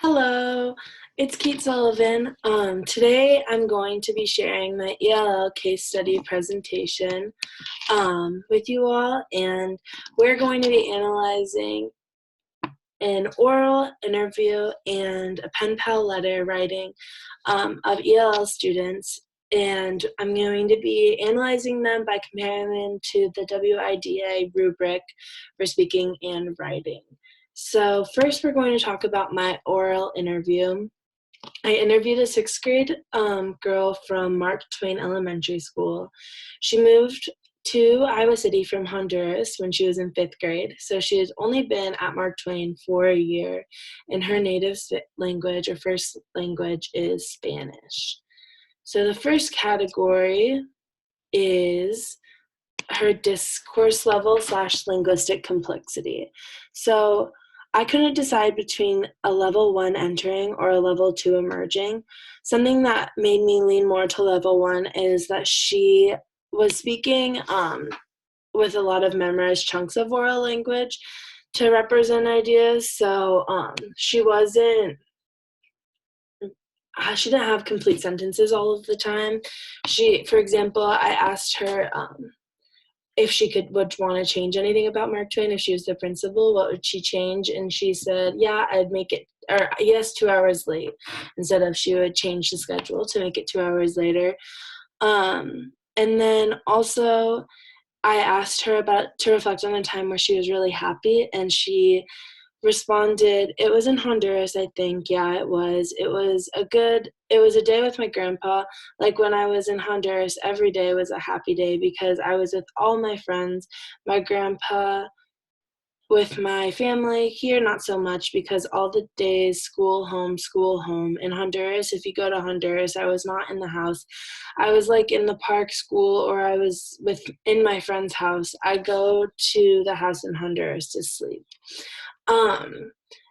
Hello, it's Kate Sullivan. Today I'm going to be sharing my ELL case study presentation with you all, and we're going to be analyzing an oral interview and a pen pal letter writing of ELL students, and I'm going to be analyzing them by comparing them to the WIDA rubric for speaking and writing. So first we're going to talk about my oral interview. I interviewed a sixth grade girl from Mark Twain Elementary School. She moved to Iowa City from Honduras when she was in fifth grade, so she has only been at Mark Twain for a year, and her native language or first language is Spanish. So the first category is her discourse level / linguistic complexity. So I couldn't decide between a level 1 entering or a level 2 emerging. Something that made me lean more to level 1 is that she was speaking with a lot of memorized chunks of oral language to represent ideas. So she didn't have complete sentences all of the time. For example, I asked her if she would want to change anything about Mark Twain. If she was the principal, what would she change? And she said, yeah, I'd make it, or yes, 2 hours late, instead of she would change the schedule to make it 2 hours later. And then also I asked her to reflect on a time where she was really happy, and she responded, it was in Honduras, I think. Yeah, it was. It was a day with my grandpa. Like when I was in Honduras, every day was a happy day because I was with all my friends, my grandpa, with my family. Here, not so much, because all the days, school, home, school, home. In Honduras, if you go to Honduras, I was not in the house. I was like in the park, school, or I was in my friend's house. I go to the house in Honduras to sleep.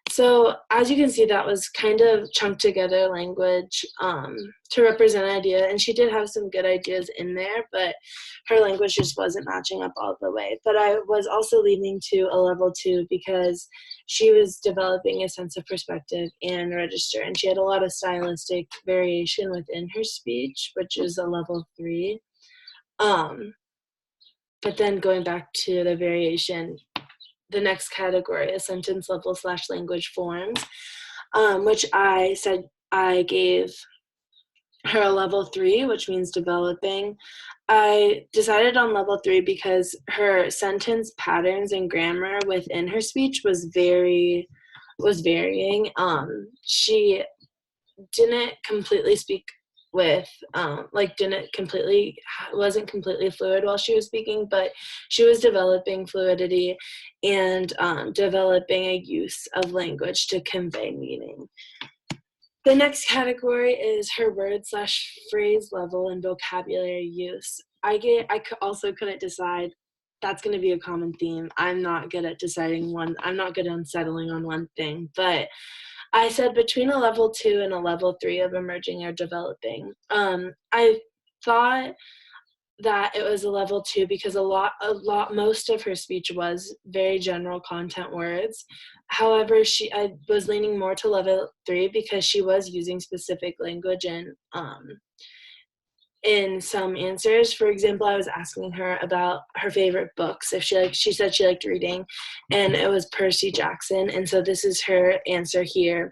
So as you can see, that was kind of chunked together language to represent an idea, and she did have some good ideas in there, but her language just wasn't matching up all the way. But I was also leaning to a level 2 because she was developing a sense of perspective and register, and she had a lot of stylistic variation within her speech, which is a level 3. But then going back to the variation, the next category is sentence level / language forms, which I said I gave her a level 3, which means developing. I decided on level 3 because her sentence patterns and grammar within her speech was varying. She didn't completely speak with wasn't completely fluid while she was speaking, but she was developing fluidity and developing a use of language to convey meaning. The next category is her word / phrase level and vocabulary use. I also couldn't decide. That's going to be a common theme. I'm not good at deciding one. I'm not good at settling on one thing, but I said between a level 2 and a level 3 of emerging or developing. I thought that it was a level 2 because most of her speech was very general content words. However, I was leaning more to level 3 because she was using specific language in some answers. For example, I was asking her about her favorite books. If she said she liked reading, and it was Percy Jackson, and so this is her answer here.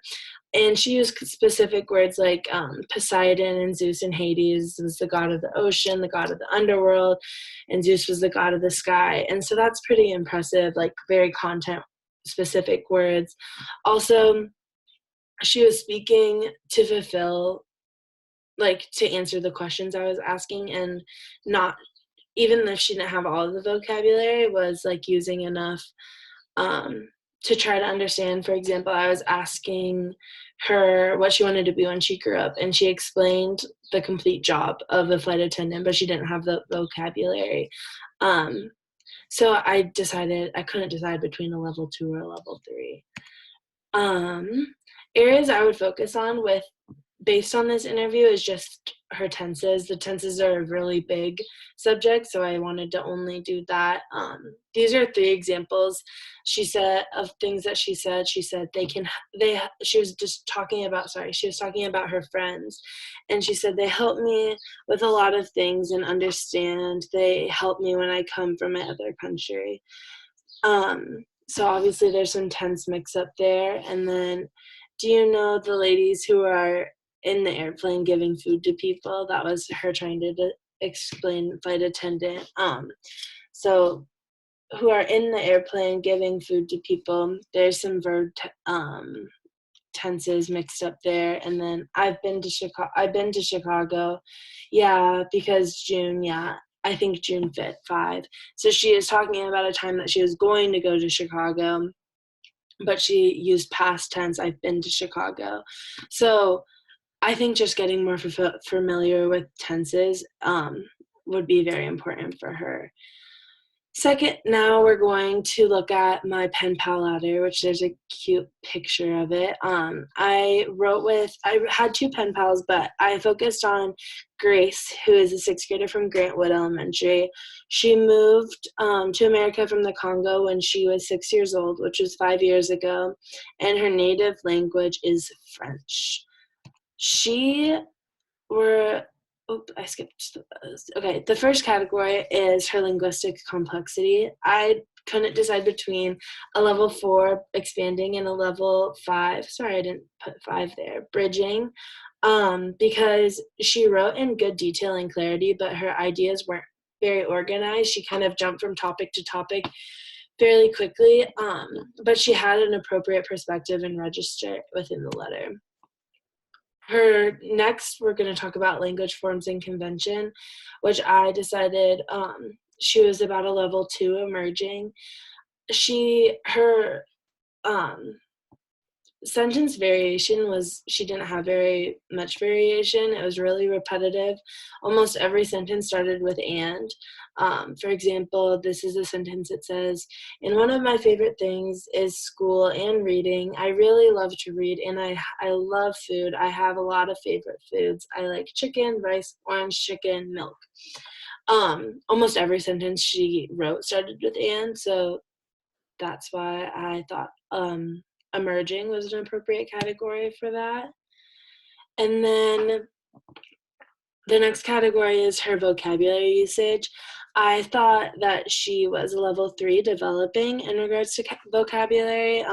And she used specific words like Poseidon and Zeus and Hades was the god of the ocean, the god of the underworld, and Zeus was the god of the sky. And so that's pretty impressive, like very content-specific words. Also, she was speaking to to answer the questions I was asking, and not, even if she didn't have all of the vocabulary, was like using enough to try to understand. For example, I was asking her what she wanted to be when she grew up, and she explained the complete job of a flight attendant, but she didn't have the vocabulary. So I decided I couldn't decide between a level 2 or a level 3. Areas I would focus on with based on this interview is just her tenses. The tenses are a really big subject, so I wanted to only do that. These are 3 examples she said of things that she said. She said she was just talking about, she was talking about her friends, and she said they help me with a lot of things and understand. They help me when I come from another country. So obviously there's some tense mix up there. And then, do you know the ladies who are in the airplane giving food to people? That was her trying to explain flight attendant. So who are in the airplane giving food to people, there's some verb tenses mixed up there. And then I've been to Chicago. Yeah, because June, yeah. I think June 5th, 5. So she is talking about a time that she was going to go to Chicago, but she used past tense, I've been to Chicago. So I think just getting more familiar with tenses would be very important for her. Second, now we're going to look at my pen pal ladder, which there's a cute picture of it. I had 2 pen pals, but I focused on Grace, who is a 6th grader from Grantwood Elementary. She moved to America from the Congo when she was 6 years old, which was 5 years ago, and her native language is French. I skipped those. Okay, the first category is her linguistic complexity. I couldn't decide between a level 4 expanding and a level 5. Sorry, I didn't put 5 there. Bridging, because she wrote in good detail and clarity, but her ideas weren't very organized. She kind of jumped from topic to topic fairly quickly, but she had an appropriate perspective and register within the letter. Next, we're going to talk about language forms and convention, which I decided she was about a level 2 emerging. Her sentence variation she didn't have very much variation. It was really repetitive. Almost every sentence started with and. For example, this is a sentence that says, and one of my favorite things is school and reading. I really love to read, and I love food. I have a lot of favorite foods. I like chicken, rice, orange chicken, milk. Almost every sentence she wrote started with and, so that's why I thought emerging was an appropriate category for that. And then the next category is her vocabulary usage. I thought that she was a level 3 developing in regards to vocabulary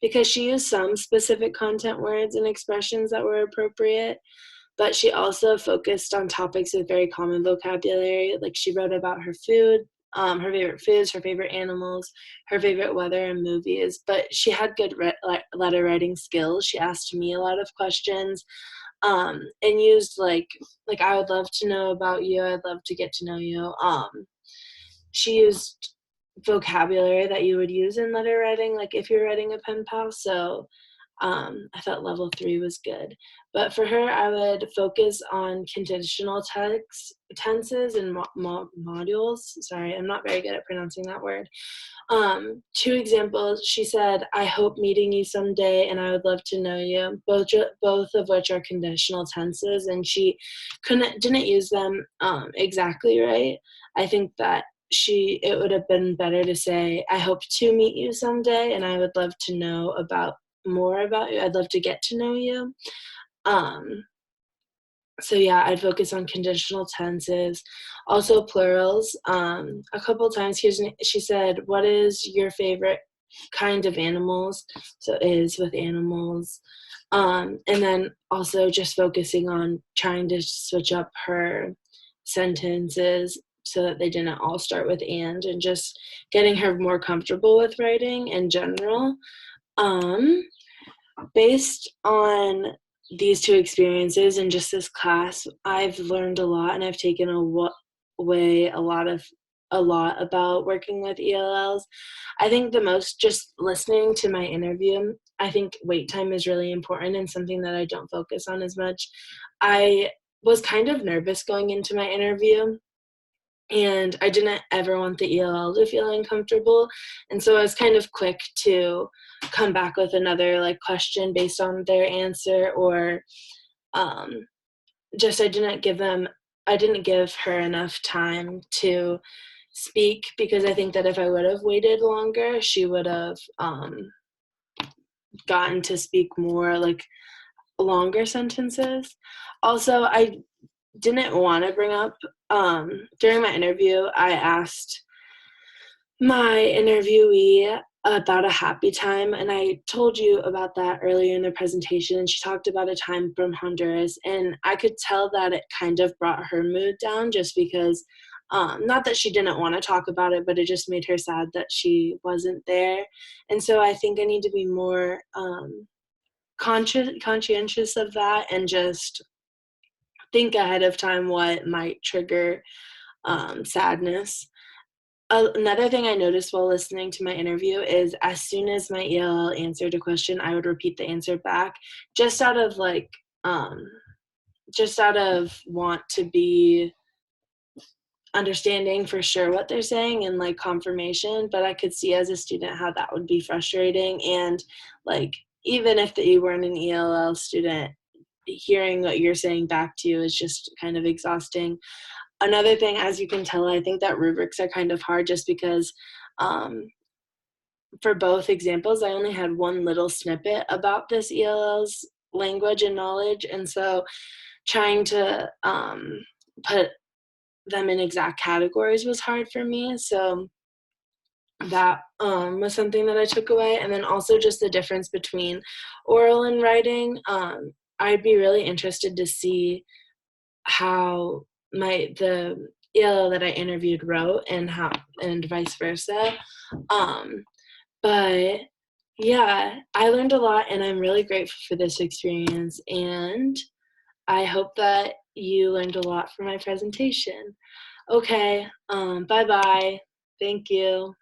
because she used some specific content words and expressions that were appropriate, but she also focused on topics with very common vocabulary. Like, she wrote about her food, her favorite foods, her favorite animals, her favorite weather and movies, but she had good letter writing skills. She asked me a lot of questions and used like I would love to know about you, I'd love to get to know you. She used vocabulary that you would use in letter writing, like if you're writing a pen pal. So I thought level 3 was good. But for her, I would focus on conditional tenses and modules. Sorry, I'm not very good at pronouncing that word. 2 examples. She said, I hope meeting you someday, and I would love to know you, both of which are conditional tenses, and she didn't use them exactly right. I think that it would have been better to say, I hope to meet you someday, and I would love to know more about you. I'd love to get to know you. So yeah, I'd focus on conditional tenses, also plurals. A couple times she said, what is your favorite kind of animals? So is with animals. And then also just focusing on trying to switch up her sentences so that they didn't all start with and just getting her more comfortable with writing in general. Based on these 2 experiences and just this class, I've learned a lot, and I've taken away a lot about working with ELLs. I think the most, just listening to my interview, I think wait time is really important and something that I don't focus on as much. I was kind of nervous going into my interview, and I didn't ever want the ELL to feel uncomfortable. And so I was kind of quick to come back with another question based on their answer, or just I didn't give her enough time to speak, because I think that if I would have waited longer, she would have gotten to speak more, like, longer sentences. Also, I didn't want to bring up, during my interview, I asked my interviewee about a happy time, and I told you about that earlier in the presentation. She talked about a time from Honduras, and I could tell that it kind of brought her mood down, just because, not that she didn't want to talk about it, but it just made her sad that she wasn't there. And so I think I need to be more conscientious of that, and just think ahead of time what might trigger sadness. Another thing I noticed while listening to my interview is, as soon as my ELL answered a question, I would repeat the answer back, just out of like, just out of want to be understanding for sure what they're saying, and like confirmation. But I could see as a student how that would be frustrating, and like, even if you weren't an ELL student, hearing what you're saying back to you is just kind of exhausting. Another thing, as you can tell, I think that rubrics are kind of hard, just because um, for both examples, I only had one little snippet about this ELL's language and knowledge, and so trying to put them in exact categories was hard for me. So that was something that I took away. And then also just the difference between oral and writing. I'd be really interested to see how the ELL that I interviewed wrote, and vice versa. Um, but yeah, I learned a lot, and I'm really grateful for this experience, and I hope that you learned a lot from my presentation. Okay, bye-bye. Thank you.